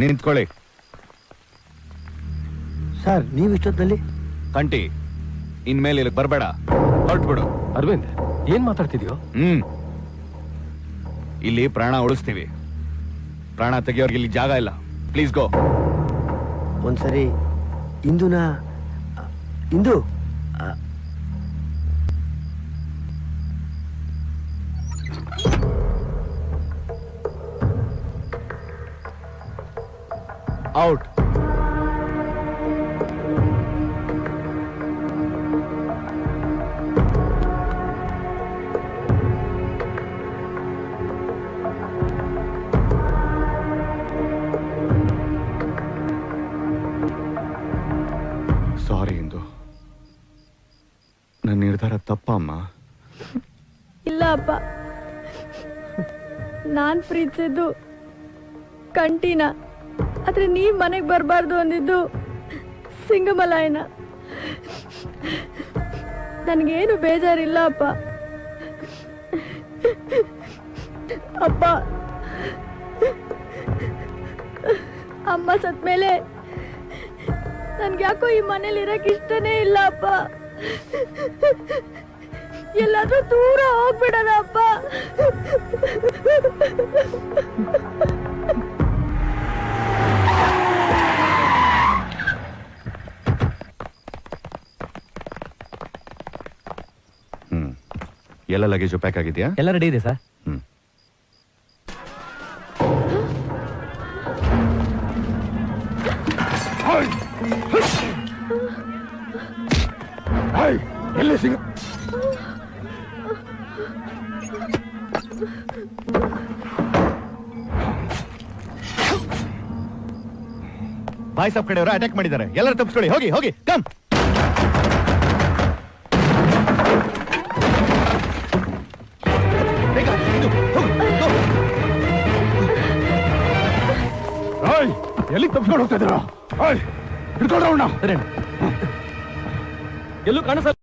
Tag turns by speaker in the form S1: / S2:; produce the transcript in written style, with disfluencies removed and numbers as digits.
S1: ನಿಂತ್ಕೊಳ್ಳಿ.
S2: ಸರ್ ನೀವು ಇಷ್ಟೊತ್ತಲ್ಲಿ?
S1: ಕಂಟಿ, ಇನ್ಮೇಲೆ ಇಲ್ಲಿ ಬರಬೇಡ, ಹೊರಟ್ಬಿಡು.
S3: ಅರವಿಂದ್, ಏನ್ ಮಾತಾಡ್ತಿದ್ಯೋ?
S1: ಇಲ್ಲಿ ಪ್ರಾಣ ಉಳಿಸ್ತೀವಿ, ಪ್ರಾಣ ತೆಗಿಯೋರ್ಗೆ ಇಲ್ಲಿ ಜಾಗ ಇಲ್ಲ. Please go.
S2: ಒಂದ್ಸರಿ ಇಂದು
S1: ಔಟ್. ಸಾರಿ ಇಂದು, ನನ್ನ ನಿರ್ಧಾರ ತಪ್ಪ ಅಮ್ಮ.
S4: ಇಲ್ಲ ಅಪ್ಪ, ನಾನ್ ಪ್ರೀತಿಸಿದ್ದು ಕಂಟಿನ, ಆದ್ರೆ ನೀವ್ ಮನೆಗ್ ಬರಬಾರ್ದು ಅಂದಿದ್ದು ಸಿಂಗಮಲಾಯನ. ನನ್ಗೇನು ಬೇಜಾರಿಲ್ಲ ಅಪ್ಪ. ಅಪ್ಪ, ಅಮ್ಮ ಸತ್ಮೇಲೆ ನನ್ಗೆ ಯಾಕೋ ಈ ಮನೇಲಿ ಇರಕ್ ಇಷ್ಟನೇ ಇಲ್ಲ ಅಪ್ಪ. ಎಲ್ಲಾದ್ರೂ ದೂರ ಹೋಗ್ಬಿಡೋಣ ಅಪ್ಪ.
S1: ಎಲ್ಲ ಲಗೇಜು ಪ್ಯಾಕ್ ಆಗಿದೆಯಾ?
S3: ಎಲ್ಲ ರೆಡಿ ಇದೆ ಸರ್.
S1: ಎಲ್ಲಿ ಸಿಗ ಬಾಯ್ ಸಾಬ್ ಕಡೆಯವರು ಅಟ್ಯಾಕ್ ಮಾಡಿದ್ದಾರೆ. ಎಲ್ಲರೂ ತಪ್ಪಿಸ್ಕೊಳ್ಳಿ. ಹೋಗಿ ಹೋಗಿ, ಕಮ್. ಎಲ್ಲಿ ತಪ್ಪಿಸ್ಕೊಂಡು ಹೋಗ್ತಾ ಇದ್ದೀರಾ? ಹಿಡ್ಕೊಂಡ್ರವಣ್ಣ.
S3: ಎಲ್ಲೂ ಕಾಣಿಸಲ್ಲ.